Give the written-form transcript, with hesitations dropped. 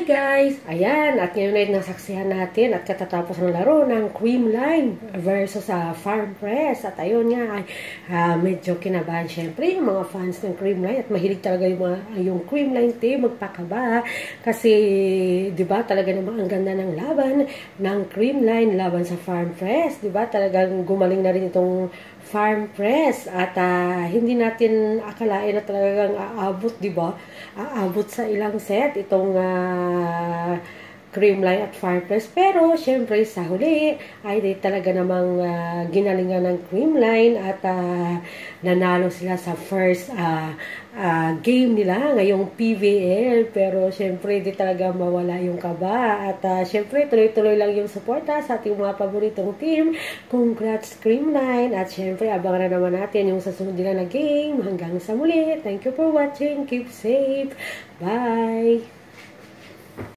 guys! Ayan, at ngayon ay nasaksihan natin at katatapos ng laro ng Creamline versus Farm Press. At ayun nga, medyo kinabahan syempre yung mga fans ng Creamline at mahilig talaga yung Creamline team magpakaba. Kasi, di ba, talaga naman ang ganda ng laban ng Creamline laban sa Farm Press. Di ba, talagang gumaling na rin itong Farm Press at hindi natin akalain na talagang aabot, di ba? Aabot sa ilang set itong Creamline at Farm Press. Pero syempre sa huli ay talaga namang ginalingan ng Creamline at nanalo sila sa first game nila ngayong PVL. Pero syempre di talaga mawala yung kaba at syempre tuloy-tuloy lang yung suporta sa ating mga paboritong team. Congrats Creamline at syempre abangan na naman natin yung susunod nila na game. Hanggang sa muli, thank you for watching, keep safe, bye.